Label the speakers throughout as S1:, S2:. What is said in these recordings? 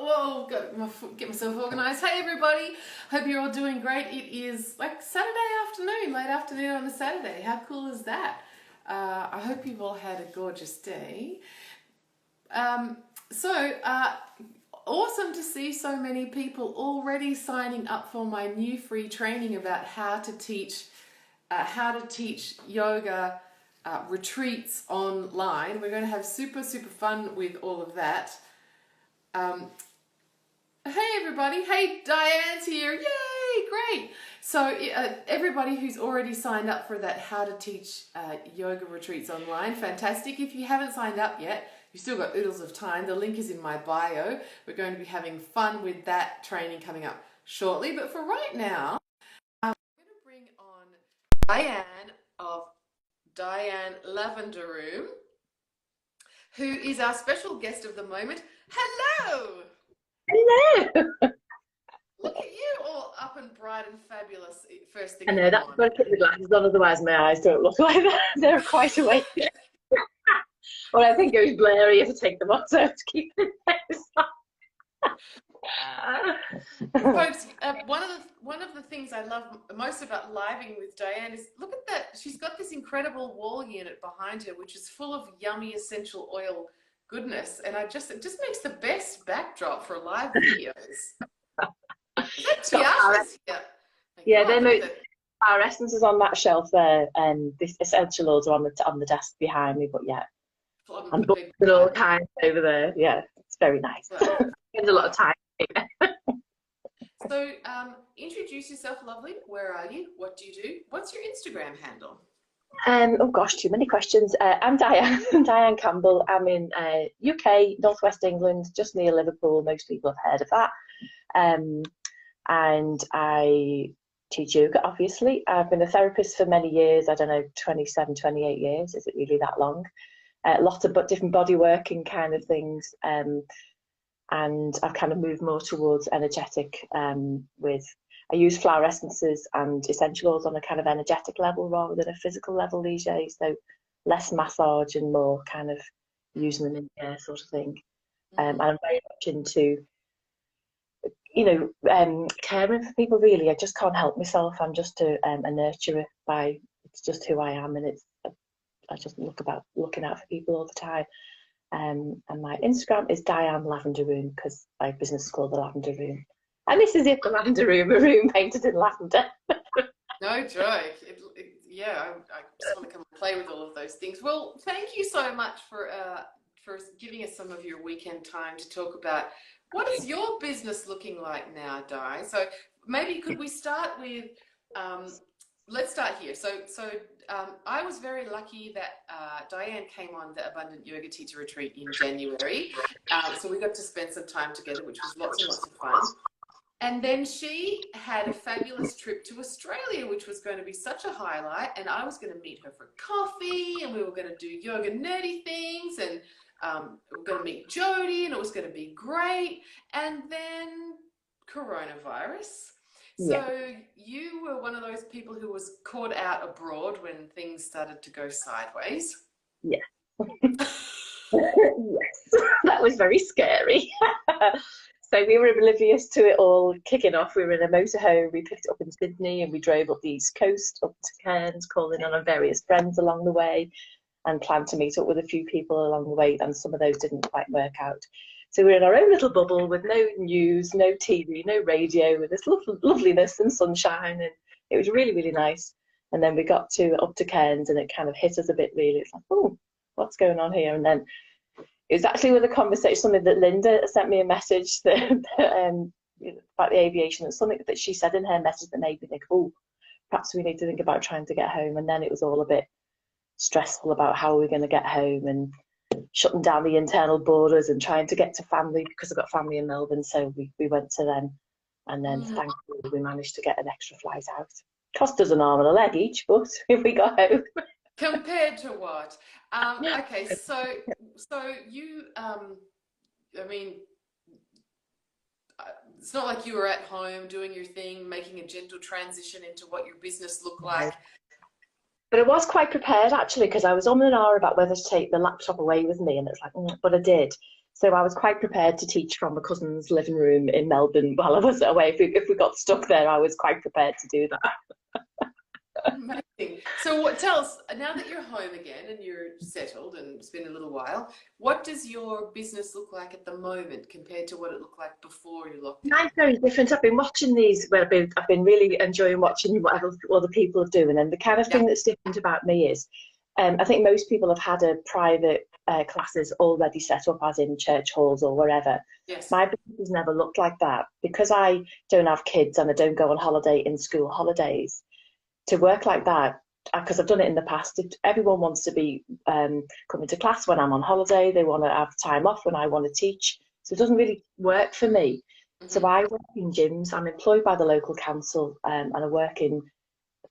S1: Whoa, get myself organised. Hey everybody, hope you're all doing great. It is like Saturday afternoon, late afternoon on a Saturday. How cool is that? I hope you've all had a gorgeous day. Um, so, awesome to see so many people already signing up for my new free training about how to teach yoga retreats online. We're going to have super fun with all of that. Hey everybody, hey, Diane's here, yay, great. So everybody who's already signed up for that how to teach yoga retreats online, fantastic. If you haven't signed up yet, you've still got oodles of time. The link is in my bio. We're going to be having fun with that training coming up shortly. But for right now, I'm going to bring on Diane of Diane Lavender Room, who is our special guest of the moment. Hello!
S2: Hello!
S1: Look at you, all up and bright and fabulous first thing
S2: I
S1: in
S2: know,
S1: the
S2: that's
S1: morning.
S2: got to put the glasses on, otherwise my eyes don't look like that. They're quite awake. Well, I think it was blurry if I take them off, so I have to keep them
S1: Folks, one of the things I love most about living with Diane is, look at that. She's got this incredible wall unit behind her, which is full of yummy essential oil goodness, and it just makes the best backdrop for live videos. Is that
S2: It's got
S1: Tiasha's here?
S2: yeah,
S1: God, look at it.
S2: our essences on that shelf there, and this essential oils are on the desk behind me, but yeah, and books and all kinds over there. Yeah, it's very nice. Spends a lot of time.
S1: So, introduce yourself, lovely. Where are you? What do you do? What's your Instagram handle?
S2: Oh gosh, too many questions. I'm Diane, Diane Campbell. I'm in UK, Northwest England, just near Liverpool. Most people have heard of that. And I teach yoga, obviously. I've been a therapist for many years. I don't know, 27, 28 years. Is it really that long? A lot of different body working kind of things. And I've kind of moved more towards energetic I use flower essences and essential oils on a kind of energetic level rather than a physical level these days. So less massage and more kind of using them in the air sort of thing. And I'm very much into, caring for people really. I just can't help myself. I'm just a nurturer it's just who I am, and I just looking out for people all the time. And my Instagram is Diane Lavender Room because my business is called The Lavender Room. And this is it, the Lavender Room, a room painted in lavender.
S1: No joke. I just want to come and play with all of those things. Well, thank you so much for giving us some of your weekend time to talk about what is your business looking like now, Di. So maybe could we start with, let's start here. So I was very lucky that Diane came on the Abundant Yoga Teacher Retreat in January. So we got to spend some time together, which was lots and lots of fun. And then she had a fabulous trip to Australia, which was going to be such a highlight. And I was going to meet her for coffee, and we were going to do yoga nerdy things, and we were going to meet Jody, and it was going to be great. And then coronavirus. So you were one of those people who was caught out abroad when things started to go sideways.
S2: Yeah. Yes, that was very scary. So we were oblivious to it all kicking off. We were in a motorhome. We picked it up in Sydney and we drove up the East Coast, up to Cairns, calling on our various friends along the way, and planned to meet up with a few people along the way. And some of those didn't quite work out. So we're in our own little bubble with no news, no TV, no radio, with this loveliness and sunshine. And it was really, really nice. And then we got up to Cairns, and it kind of hit us a bit, really. It's like, oh, what's going on here? And then it was actually with a conversation, something that Linda sent me a message about the aviation, and something that she said in her message that made me think, oh, perhaps we need to think about trying to get home. And then it was all a bit stressful about how we're going to get home and shutting down the internal borders and trying to get to family, because I've got family in Melbourne. So we went to them, and then thankfully we managed to get an extra flight out. Cost us an arm and a leg each, but we got home.
S1: Compared to what? Okay, so you, I mean, it's not like you were at home doing your thing, making a gentle transition into what your business looked like.
S2: But I was quite prepared, actually, because I was on an hour about whether to take the laptop away with me, and it's like, but I did. So I was quite prepared to teach from a cousin's living room in Melbourne while I was away. If we got stuck there, I was quite prepared to do that.
S1: Amazing. So tell us, now that you're home again and you're settled and it's been a little while, what does your business look like at the moment compared to what it looked like before you locked down?
S2: Mine's very different. I've been watching these. Well, I've been really enjoying watching what other people are doing, and the kind of
S1: Yeah.
S2: thing that's different about me is, I think most people have had a private classes already set up, as in church halls or wherever.
S1: Yes.
S2: My business has never looked like that because I don't have kids and I don't go on holiday in school holidays. To work like that, because I've done it in the past, everyone wants to be coming to class when I'm on holiday. They want to have time off when I want to teach. So it doesn't really work for me. So
S1: Mm-hmm.
S2: I work in gyms. I'm employed by the local council, and I work in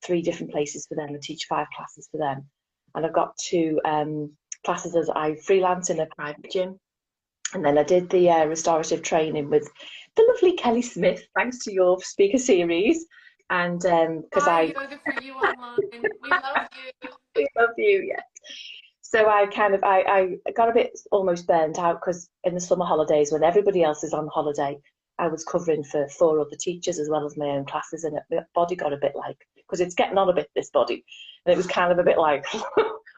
S2: 3 different places for them. I teach 5 classes for them. And I've got 2 classes as I freelance in a private gym. And then I did the restorative training with the lovely Kelly Smith, thanks to your speaker series. And because
S1: Hi,
S2: I
S1: Yoga for You online. We love you.
S2: we love you, yeah. So I got a bit almost burnt out because in the summer holidays when everybody else is on holiday, I was covering for 4 other teachers as well as my own classes, and my body got a bit like, because it's getting on a bit, this body, and it was kind of a bit like,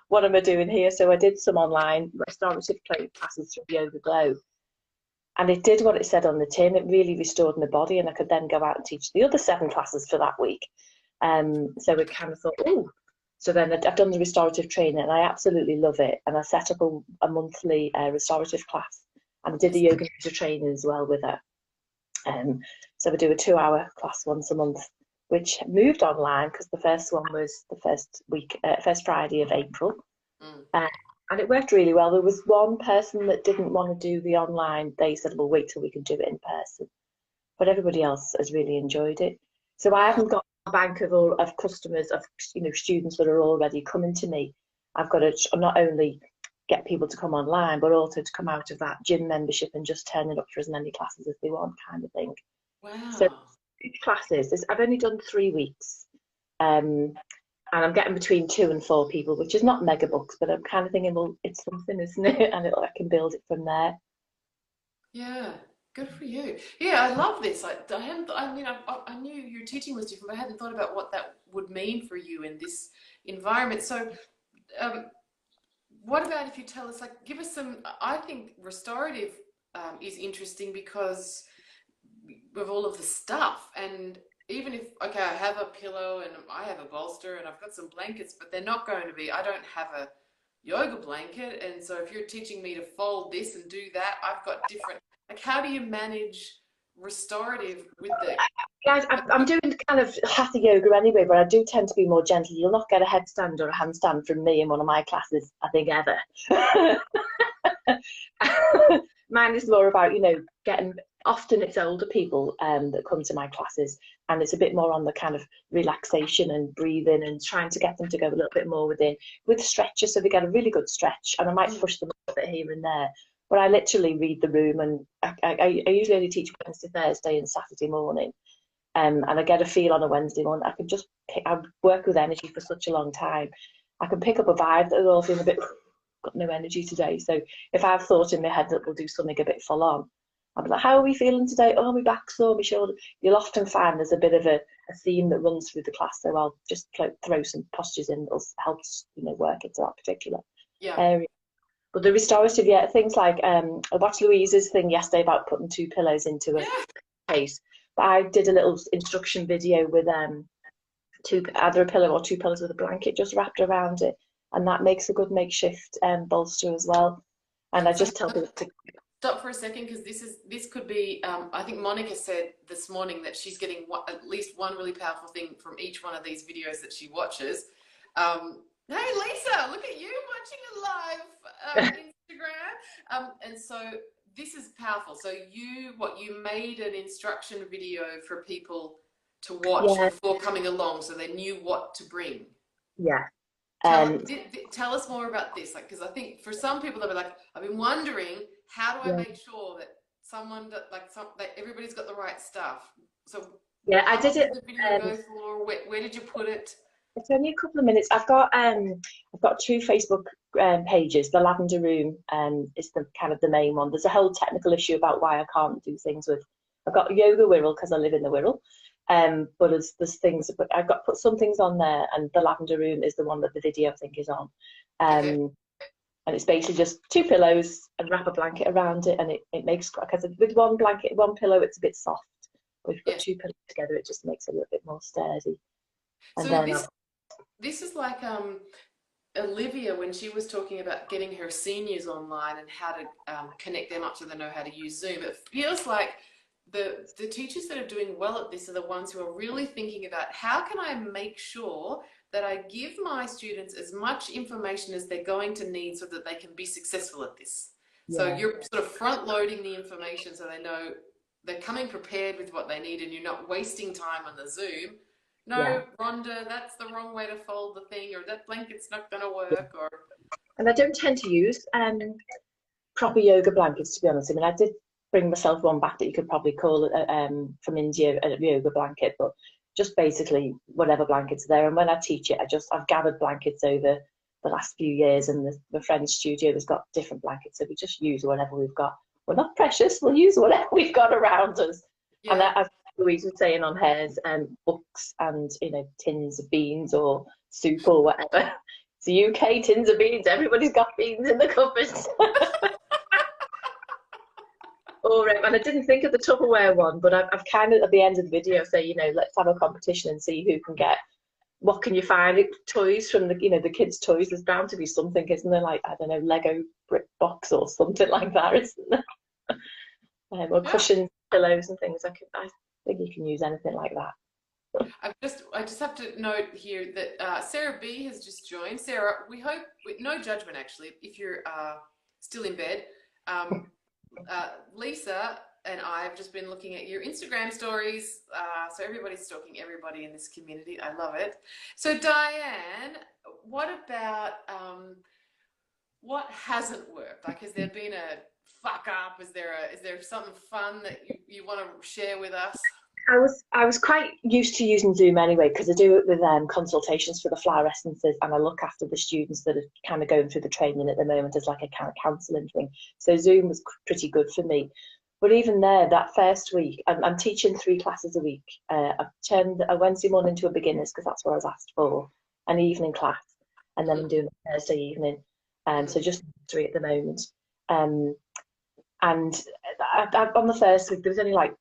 S2: what am I doing here? So I did some online restorative classes through Yoga Glow, and it did what it said on the tin. It really restored my body, and I could then go out and teach the other 7 classes for that week. So it kind of thought, oh. So then I've done the restorative training, and I absolutely love it. And I set up a monthly restorative class, and I did the yoga nidra training as well with her. So we do a 2-hour class once a month, which moved online because the first one was the first Friday of April.
S1: Mm.
S2: And it worked really well. There was one person that didn't want to do the online. They said, we'll wait till we can do it in person. But everybody else has really enjoyed it. So I haven't got a bank of customers, of students that are already coming to me. I've got to not only get people to come online, but also to come out of that gym membership and just turn it up for as many classes as they want, kind of thing.
S1: Wow.
S2: So classes, I've only done 3 weeks. And I'm getting between 2 and 4 people, which is not mega bucks, but I'm kind of thinking, well, it's something, isn't it? And I can build it from there.
S1: Yeah, good for you. Yeah, I love this. I hadn't. I mean, I knew your teaching was different, but I hadn't thought about what that would mean for you in this environment. So, um, what about if you tell us, like, give us some? I think restorative is interesting because of all of the stuff, and even if okay, I have a pillow and I have a bolster and I've got some blankets, but they're not going to be. I don't have a yoga blanket, and so if you're teaching me to fold this and do that, I've got different. Like, how do you manage restorative with the?
S2: Guys, I'm doing kind of hatha yoga anyway, but I do tend to be more gentle. You'll not get a headstand or a handstand from me in one of my classes, I think, ever. Mine is more about, getting, often it's older people that come to my classes, and it's a bit more on the kind of relaxation and breathing and trying to get them to go a little bit more within with stretches so they get a really good stretch. And I might push them a bit here and there. But I literally read the room, and I usually only teach Wednesday, Thursday, and Saturday morning. And I get a feel on a Wednesday morning. I work with energy for such a long time. I can pick up a vibe that they're all feeling a bit, got no energy today. So if I've thought in my head that we'll do something a bit full on, I'll be like, how are we feeling today? Oh, my back's sore, my shoulder. You'll often find there's a bit of a theme that runs through the class. So I'll just throw some postures in that'll help, work into that particular area. But the restorative, things like I watched Louise's thing yesterday about putting 2 pillows into a case. But I did a little instruction video with either a pillow or 2 pillows with a blanket just wrapped around it, and that makes a good makeshift bolster as well. And I just tell people to
S1: stop for a second, because this could be. I think Monica said this morning that she's getting at least one really powerful thing from each one of these videos that she watches. Hey Lisa, look at you watching it live Instagram. And so this is powerful. So you made an instruction video for people to watch before coming along, so they knew what to bring.
S2: Yeah.
S1: Tell us more about this, like, because I think for some people they'll be like, I've been wondering, how do I make sure that that everybody's got the right stuff? So
S2: I did it.
S1: The video go for? Where did you put it?
S2: It's only a couple of minutes. I've got two Facebook pages. The Lavender Room is the kind of the main one. There's a whole technical issue about why I can't do things with. I've got Yoga Wirral because I live in the Wirral. But there's things, but I've got put some things on there, and the Lavender Room is the one that the video I think is on.
S1: Okay.
S2: And it's basically just two pillows and wrap a blanket around it, and it makes, because with one blanket, one pillow, it's a bit soft. But if you've got two pillows together, it just makes it a little bit more sturdy. And
S1: So
S2: then
S1: this is like Olivia, when she was talking about getting her seniors online and how to connect them up so they know how to use Zoom. It feels like the teachers that are doing well at this are the ones who are really thinking about how can I make sure that I give my students as much information as they're going to need so that they can be successful at this. Yeah. So you're sort of front loading the information so they know they're coming prepared with what they need, and you're not wasting time on the Zoom. No, yeah. Rhonda, that's the wrong way to fold the thing, or that blanket's not going to work. Or
S2: And I don't tend to use proper yoga blankets, to be honest. I mean, I did bring myself one back that you could probably call it from India, a yoga blanket, but just basically whatever blankets are there. And when I teach it, I've gathered blankets over the last few years, and the friend's studio has got different blankets, so we just use whatever we've got. We're not precious, we'll use whatever we've got around us. Yeah. And as Louise was saying on hers, books and, you know, tins of beans or soup or whatever. It's the UK, tins of beans, everybody's got beans in the cupboards. And I didn't think of the Tupperware one, but I've kind of at the end of the video say, you know, let's have a competition and see who can get, what can you find, toys from the, you know, the kids' toys. There's bound to be something, isn't there? Like, I don't know, Lego brick box or something like that, isn't there? Or cushions, pillows and things. I think you can use anything like that.
S1: I just have to note here that Sarah B has just joined. Sarah, we hope, no judgment actually, if you're still in bed. Lisa and I have just been looking at your Instagram stories, so everybody's stalking everybody in this community. I love it. So Diane, what about what hasn't worked? Like, has there been a fuck up? Is there something fun that you want to share with us?
S2: I was quite used to using Zoom anyway, because I do it with consultations for the flower essences, and I look after the students that are kind of going through the training at the moment as like a kind of counselling thing. So Zoom was pretty good for me. But even there, that first week, I'm teaching 3 classes a week. I've turned a Wednesday morning to a beginners because that's what I was asked for, an evening class, and then I'm doing a Thursday evening. So just 3 at the moment. And on the first week, there was only like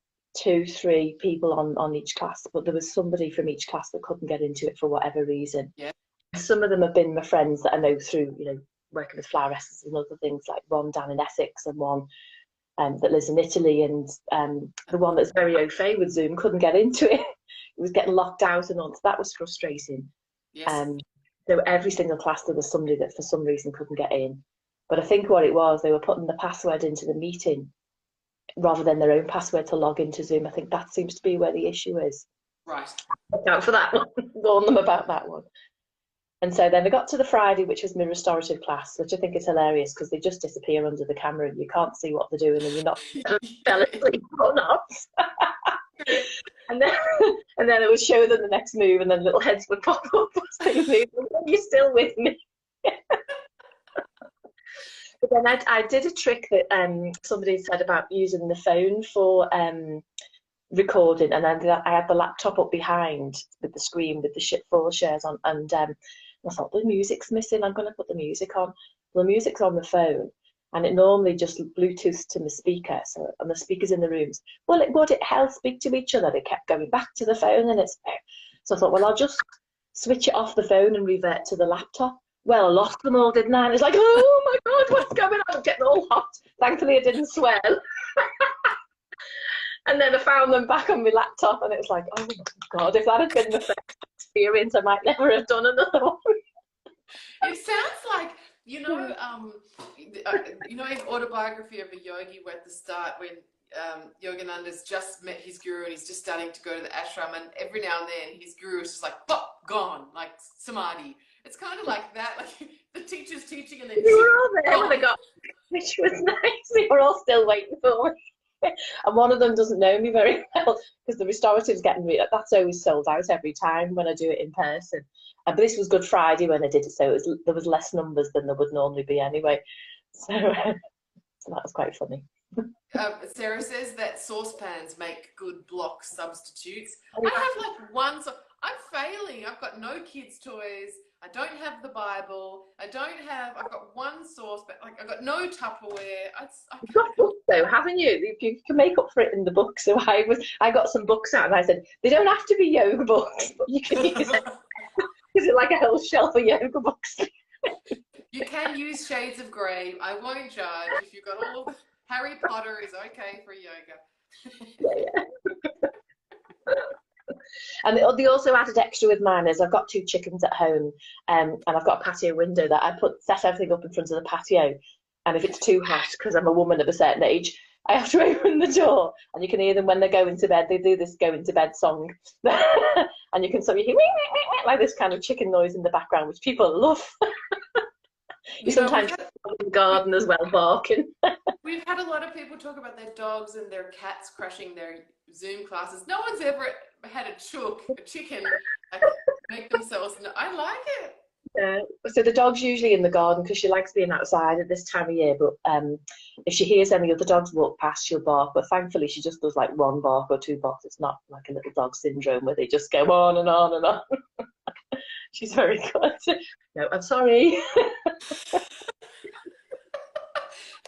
S2: 2-3 people on each class, but there was somebody from each class that couldn't get into it for whatever reason. Yeah. Some of them have been my friends that I know through, you know, working with flower essences and other things, like one down in Essex and one that lives in Italy, and the one that's very au fait with Zoom couldn't get into it. It was getting locked out and all, so that was frustrating. Yes. So every single class there was somebody that for some reason couldn't get in. But I think what it was, they were putting the password into the meeting rather than their own password to log into Zoom. I think that seems to be where the issue is.
S1: Right.
S2: Look out for that one. Warn them about that one. And so then we got to the Friday, which was my restorative class, which I think is hilarious because they just disappear under the camera and you can't see what they're doing and you're not fell asleep or not. and then it would show them the next move, and then little heads would pop up as they move. You're still with me. But then I did a trick that somebody said about using the phone for recording, and then I had the laptop up behind with the screen with the 4 shares on, and I thought the music's missing. I'm going to put the music on. Well, the music's on the phone, and it normally just Bluetooths to my speaker, so and the speakers in the rooms. Well, would it help speak to each other? They kept going back to the phone, and so I thought, well, I'll just switch it off the phone and revert to the laptop. Well, I lost them all, didn't I? And it's like, oh my God, what's going on? I'm getting all hot. Thankfully, I didn't swear. And then I found them back on my laptop, and it was like, oh my God, if that had been the first experience, I might never have done another one.
S1: It sounds like, you know, in Autobiography of a Yogi, where at the start when Yogananda's just met his guru and he's just starting to go to the ashram, and every now and then his guru is just like, pop, gone, like samadhi. It's kind of like that, like the teacher's teaching and then...
S2: We were all there when I got, which was nice. They were all still waiting for me. And one of them doesn't know me very well because the restorative's getting that's always sold out every time when I do it in person. But this was Good Friday when I did it, so there was less numbers than there would normally be anyway. So, so that was quite funny.
S1: Sarah says that saucepans make good block substitutes.
S2: Oh,
S1: I have like one, so I'm failing. I've got no kids' toys. I don't have the Bible. I've got one sauce, but like I've got no Tupperware.
S2: You've got books though, haven't you? You can make up for it in the book. So I got some books out and I said, they don't have to be yoga books, but you can use it. Is it like a whole shelf of yoga books?
S1: You can use shades of grey. I won't judge. If you've got all of Harry Potter is okay for yoga.
S2: Yeah. And they also added extra with mine is I've got 2 chickens at home, and I've got a patio window that I set everything up in front of the patio. And if it's too hot, because I'm a woman of a certain age, I have to open the door, and you can hear them when they're going to bed. They do this going to bed song, and you can sort of hear like this kind of chicken noise in the background, which people love. You sometimes in the garden as well, barking.
S1: We've had a lot of people talk about their dogs and their cats crashing their Zoom classes. No one's ever had a chicken, make themselves. I like it.
S2: Yeah. So the dog's usually in the garden because she likes being outside at this time of year. But if she hears any other dogs walk past, she'll bark. But thankfully, she just does like 1 bark or 2 barks. It's not like a little dog syndrome where they just go on and on and on. She's very good. No, I'm sorry.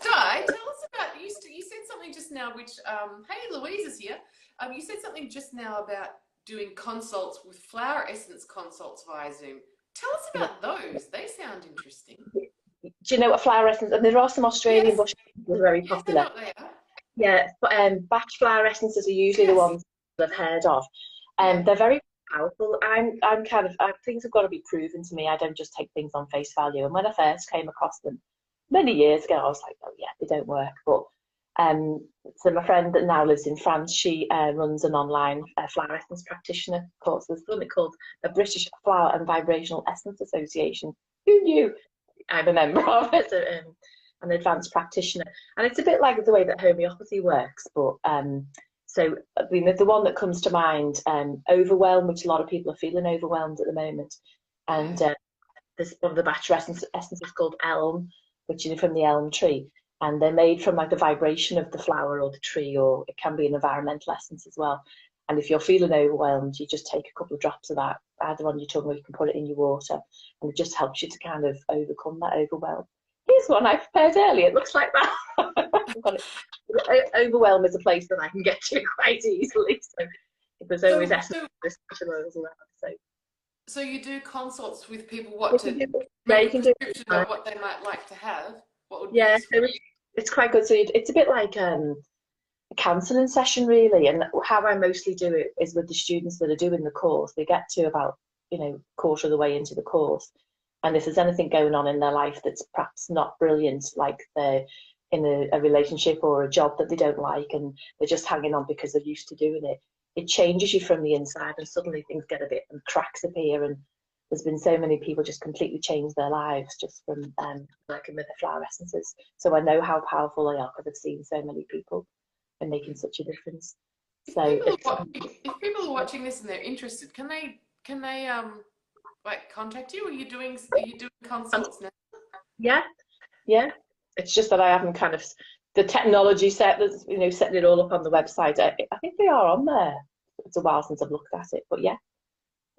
S1: Di, tell us about you said something just now, which hey, Louise is here. You said something just now about doing consults with flower essence consults via Zoom. Tell us about those. They sound interesting.
S2: Do you know what flower essence? And there are some Australian bush that are very popular.
S1: I know what they are.
S2: Yeah, but batch flower essences are usually the ones that I've heard of. They're very powerful. I'm kind of things have got to be proven to me. I don't just take things on face value. And when I first came across them many years ago, I was like, oh yeah, they don't work. But so my friend that now lives in France, she runs an online flower essence practitioner course. There's something called a British Flower and Vibrational Essence Association. Who knew? I'm a member of it, an advanced practitioner, and it's a bit like the way that homeopathy works. But so I mean, the one that comes to mind, overwhelm, which a lot of people are feeling overwhelmed at the moment, and there's one of the batch essences called elm, which is from the elm tree. And they're made from like the vibration of the flower or the tree, or it can be an environmental essence as well. And if you're feeling overwhelmed, you just take a couple of drops of that, either on your tongue or you can put it in your water, and it just helps you to kind of overcome that overwhelm. Here's one I prepared earlier. It looks like that. Overwhelm is a place that I can get to quite easily. So there's always essence as well.
S1: So you do consults with people
S2: you can do
S1: of what they might like to have. So
S2: it's quite good. So it's a bit like a counselling session, really. And how I mostly do it is with the students that are doing the course. They get to about, quarter of the way into the course. And if there's anything going on in their life that's perhaps not brilliant, like they're in a relationship or a job that they don't like and they're just hanging on because they're used to doing it, it changes you from the inside and suddenly things get a bit, and cracks appear. And there's been so many people just completely change their lives just from working with the flower essences. So I know how powerful they are because I've seen so many people and making such a difference.
S1: If people are watching this and they're interested, can they like contact you? Are you doing consults now?
S2: Yeah. It's just that I haven't kind of the technology setting it all up on the website. I think they are on there. It's a while since I've looked at it, but yeah.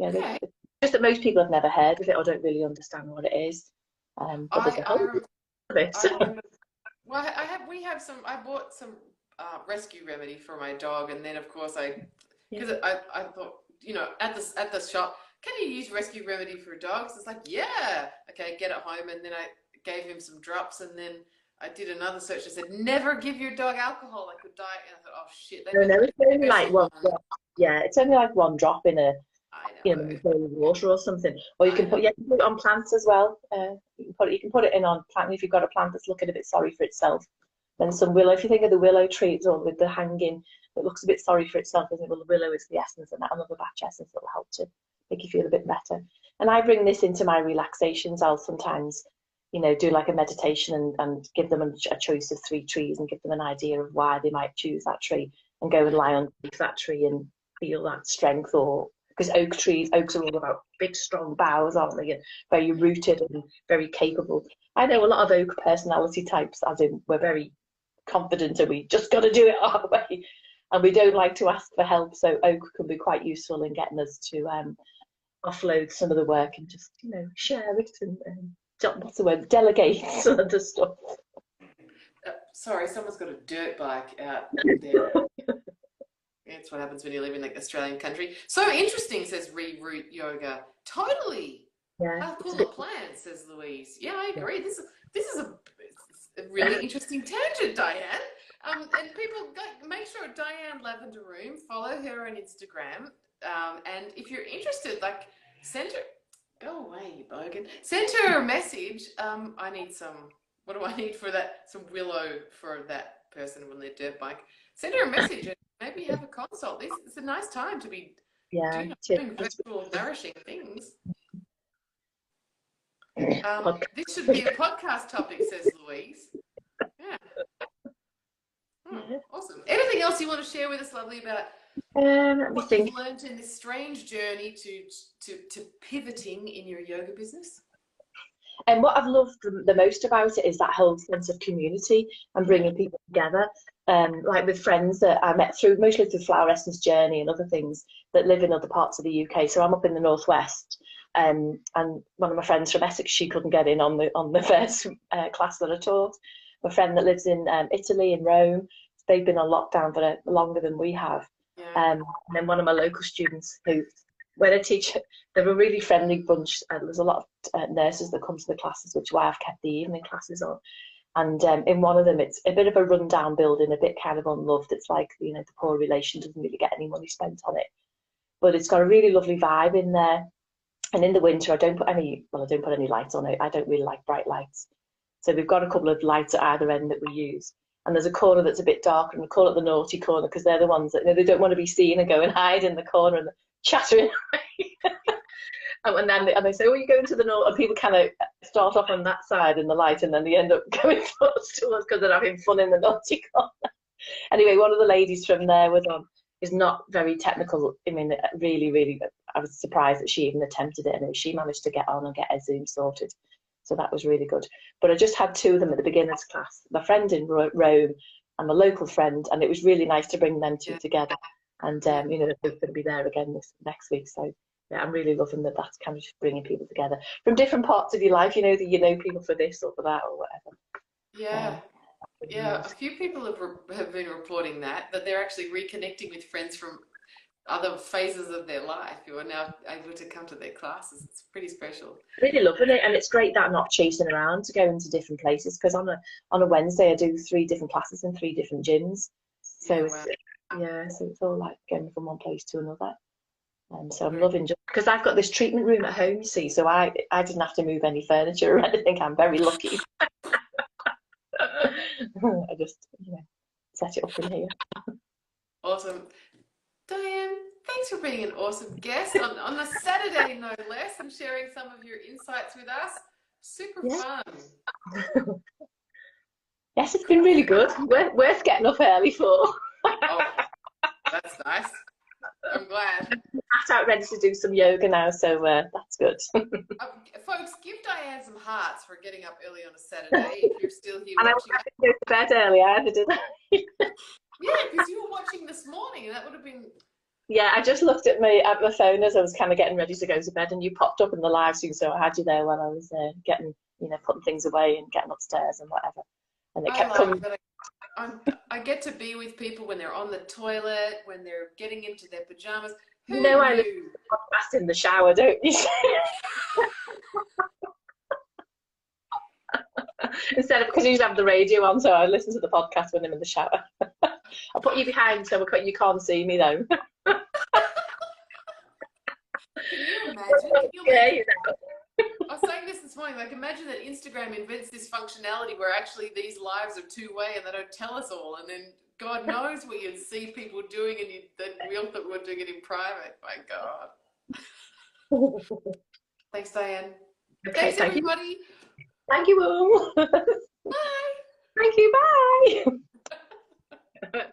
S1: Okay.
S2: Just that most people have never heard of it or don't really understand what it is. But there's a whole bit of it.
S1: I bought some rescue remedy for my dog, and then of course I thought, at the shop, can you use rescue remedy for dogs? It's like, yeah, okay, get it home. And then I gave him some drops, and then I did another search. I said, never give your dog alcohol, I could die. And I thought, oh shit.
S2: No, it's only like one drop. Yeah, it's only like one drop in a water or something. Or you can put it on plants as well. You can put it in on plant. If you've got a plant that's looking a bit sorry for itself, then some willow. If you think of the willow trees or with the hanging, it looks a bit sorry for itself. I think, well, the willow is the essence, and that another batch essence that will help to make you feel a bit better. And I bring this into my relaxations. I'll sometimes do like a meditation and give them a choice of 3 trees and give them an idea of why they might choose that tree and go and lie underneath that tree and feel that strength. Or because oaks are all about big, strong boughs, aren't they? And very rooted and very capable. I know a lot of oak personality types, as in we're very confident and we just got to do it our way. And we don't like to ask for help. So oak can be quite useful in getting us to offload some of the work and just, share it and what's the word? Delegate some of the stuff.
S1: Sorry, someone's got a dirt bike out there. That's what happens when you live in the Australian country. So interesting, says Reroot Yoga. Totally.
S2: Yeah.
S1: How cool a plan, says Louise. Yeah, I agree. This is a really interesting tangent, Diane. And people, make sure Diane Lavender Room, follow her on Instagram. And if you're interested, send her, go away, you bogan. Send her a message. I need what do I need for that? Some willow for that person on their dirt bike. Send her a message and maybe have a consult. It's a nice time to be doing virtual nourishing things. This should be a podcast topic, says Louise. Yeah. Awesome. Anything else you want to share with us, lovely, about what you've learned in this strange journey to pivoting in your yoga business?
S2: And what I've loved the most about it is that whole sense of community and bringing people together. Like with friends that I met mostly through Flower Essence Journey and other things that live in other parts of the UK. So I'm up in the northwest, and one of my friends from Essex, she couldn't get in on the first class that I taught. My friend that lives in Italy, in Rome, they've been on lockdown for longer than we have.
S1: Yeah.
S2: And then one of my local students who, when I teach, they're a really friendly bunch. There's a lot of nurses that come to the classes, which is why I've kept the evening classes on. And in one of them, it's a bit of a rundown building, a bit kind of unloved. It's like, the poor relation doesn't really get any money spent on it. But it's got a really lovely vibe in there. And in the winter, I don't put any lights on it. I don't really like bright lights. So we've got a couple of lights at either end that we use. And there's a corner that's a bit darker, and we call it the naughty corner because they're the ones that they don't want to be seen and go and hide in the corner and chattering. And then they say, "Oh, you're going to the north," and people kind of start off on that side in the light, and then they end up going towards because they're having fun in the naughty corner. Anyway, one of the ladies from there is not very technical. I mean, really, really, I was surprised that she even attempted it, and she managed to get on and get her Zoom sorted. So that was really good. But I just had 2 of them at the beginners class, my friend in Rome and my local friend, and it was really nice to bring them two together. And, they're going to be there again next week. So, yeah, I'm really loving that that's kind of just bringing people together from different parts of your life, that you know people for this or for that or whatever.
S1: Yeah. Yeah, a few people have been reporting that they're actually reconnecting with friends from other phases of their life who are now able to come to their classes. It's pretty special.
S2: Really loving it, and it's great that I'm not chasing around to go into different places, because on a Wednesday I do 3 different classes in 3 different gyms. So so it's all like going from one place to another. So I'm loving just because I've got this treatment room at home, you see, so I didn't have to move any furniture or anything. I'm very lucky. I just set it up in here.
S1: Awesome. Diane, thanks for being an awesome guest on a Saturday, no less, and sharing some of your insights with us. Super fun.
S2: Yes, it's been really good. Worth getting up early for.
S1: Oh, that's nice. I'm glad.
S2: I'm out ready to do some yoga now, so that's good.
S1: Folks, give Diane some hearts for getting up early on a Saturday if you're still here
S2: and
S1: watching.
S2: I was going to bed early either, did I?
S1: Yeah, because you were watching this morning, and that would have been...
S2: Yeah, I just looked at my phone as I was kind of getting ready to go to bed, and you popped up in the live stream, so I had you there while I was getting, putting things away and getting upstairs and whatever. And it kept coming.
S1: I get to be with people when they're on the toilet, when they're getting into their pajamas. Who
S2: I listen to the podcast in the shower, don't you? Instead of, because you usually have the radio on, so I listen to the podcast when I'm in the shower. I'll put you behind so you can't see me though.
S1: Can you imagine? I was saying this morning, imagine that Instagram invents this functionality where actually these lives are 2-way and they don't tell us all, and then God knows what you'd see people doing, and we all thought we were doing it in private. My God. Thanks, Diane.
S2: Okay,
S1: Thanks, everybody.
S2: Thank you all.
S1: Bye.
S2: Thank you. Bye.